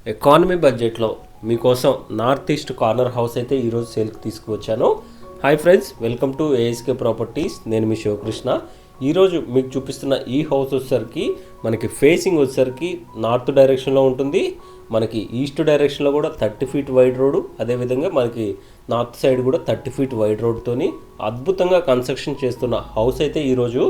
Economy బడ్జెట్లో మీకోసం north east corner house అయితే ఈరోజు సేల్కి తీసుకువచ్చాను. Hi friends, welcome to ASK properties. నేను మీ శివకృష్ణ. ఈరోజు మీకు చూపిస్తున్న ఈ హౌస్ వచ్చేసరికి మనకి ఫేసింగ్ వచ్చేసరికి నార్త్ డైరెక్షన్లో ఉంటుంది. మనకి ఈస్ట్ డైరెక్షన్లో కూడా 30 ఫీట్ వైడ్ రోడ్డు, అదేవిధంగా మనకి నార్త్ సైడ్ కూడా 30 ఫీట్ వైడ్ రోడ్తోని అద్భుతంగా కన్స్ట్రక్షన్ చేస్తున్న హౌస్ అయితే ఈరోజు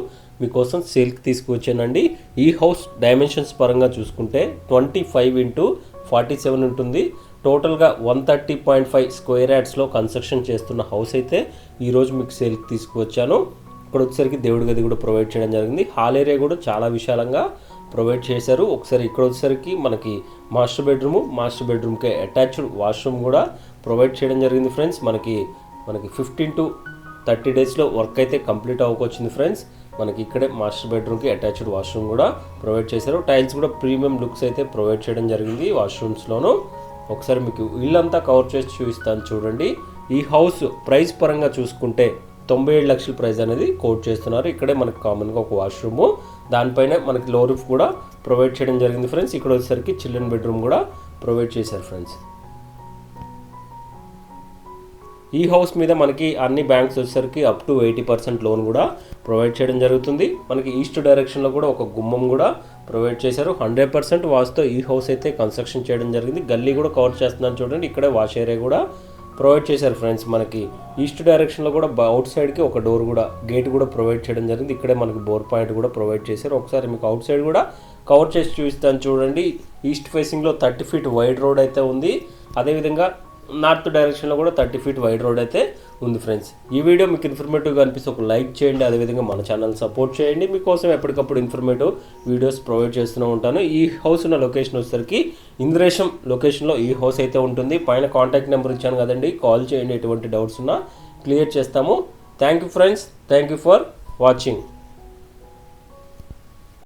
మీకోసం సేల్కి తీసుకువచ్చానండి. ఈ హౌస్ డైమెన్షన్స్ పరంగా చూసుకుంటే 25x47 ఉంటుంది. టోటల్గా 130.5 స్క్వేర్ యార్డ్స్లో కన్స్ట్రక్షన్ చేస్తున్న హౌస్ అయితే ఈరోజు మీకు సేల్కి తీసుకువచ్చాను. ఇక్కడ వచ్చేసరికి దేవుడి గది కూడా ప్రొవైడ్ చేయడం జరిగింది. హాల్ ఏరియా కూడా చాలా విశాలంగా ప్రొవైడ్ చేశారు. ఒకసారి ఇక్కడ వచ్చేసరికి మనకి మాస్టర్ బెడ్రూమ్కి అటాచ్డ్ వాష్రూమ్ కూడా ప్రొవైడ్ చేయడం జరిగింది ఫ్రెండ్స్. మనకి 15 to 30 డేస్లో వర్క్ అయితే కంప్లీట్ అవ్వకొచ్చింది ఫ్రెండ్స్. మనకి ఇక్కడే మాస్టర్ బెడ్రూమ్కి అటాచ్డ్ వాష్రూమ్ కూడా ప్రొవైడ్ చేశారు. టైల్స్ కూడా ప్రీమియం లుక్స్ అయితే ప్రొవైడ్ చేయడం జరిగింది వాష్రూమ్స్లోనూ. ఒకసారి మీకు ఇల్లంతా కవర్ చేసి చూపిస్తాను చూడండి. ఈ హౌస్ ప్రైస్ పరంగా చూసుకుంటే 97 లక్షల ప్రైస్ అనేది కోట్ చేస్తున్నారు. ఇక్కడే మనకి కామన్గా ఒక వాష్రూము, దానిపైన మనకి లో రూఫ్ కూడా ప్రొవైడ్ చేయడం జరిగింది ఫ్రెండ్స్. ఇక్కడ వచ్చేసరికి చిల్డ్రన్ బెడ్రూమ్ కూడా ప్రొవైడ్ చేశారు ఫ్రెండ్స్. ఈ హౌస్ మీద మనకి అన్ని బ్యాంక్స్ వచ్చేసరికి అప్ టు 80% లోన్ కూడా ప్రొవైడ్ చేయడం జరుగుతుంది. మనకి ఈస్ట్ డైరెక్షన్లో కూడా ఒక గుమ్మం కూడా ప్రొవైడ్ చేశారు. 100% వాస్తో ఈ హౌస్ అయితే కన్స్ట్రక్షన్ చేయడం జరిగింది. గల్లీ కూడా కవర్ చేస్తున్నాను చూడండి. ఇక్కడే వాష్ ఏరియా కూడా ప్రొవైడ్ చేశారు ఫ్రెండ్స్. మనకి ఈస్ట్ డైరెక్షన్లో కూడా అవుట్ సైడ్కి ఒక డోర్ కూడా గేట్ కూడా ప్రొవైడ్ చేయడం జరిగింది. ఇక్కడే మనకి బోర్ పాయింట్ కూడా ప్రొవైడ్ చేశారు. ఒకసారి మీకు అవుట్ సైడ్ కూడా కవర్ చేసి చూపిస్తాను చూడండి. ఈస్ట్ ఫేసింగ్లో 30 ఫీట్ వైడ్ రోడ్ అయితే ఉంది. అదేవిధంగా నార్త్ డైరెక్షన్లో కూడా 30 ఫీట్ వైడ్ రోడ్ అయితే ఉంది ఫ్రెండ్స్. ఈ వీడియో మీకు ఇన్ఫర్మేటివ్గా అనిపిస్తే ఒక లైక్ చేయండి. అదేవిధంగా మన ఛానల్ సపోర్ట్ చేయండి. మీకోసం ఎప్పటికప్పుడు ఇన్ఫర్మేటివ్ వీడియోస్ ప్రొవైడ్ చేస్తూనే ఉంటాను. ఈ హౌస్ ఉన్న లొకేషన్ వచ్చేసరికి ఇంద్రేశం లొకేషన్లో ఈ హౌస్ అయితే ఉంటుంది. పైన కాంటాక్ట్ నెంబర్ ఇచ్చాను కదండి, కాల్ చేయండి. ఎటువంటి డౌట్స్ ఉన్నా క్లియర్ చేస్తాము. Thank you friends, thank you for watching.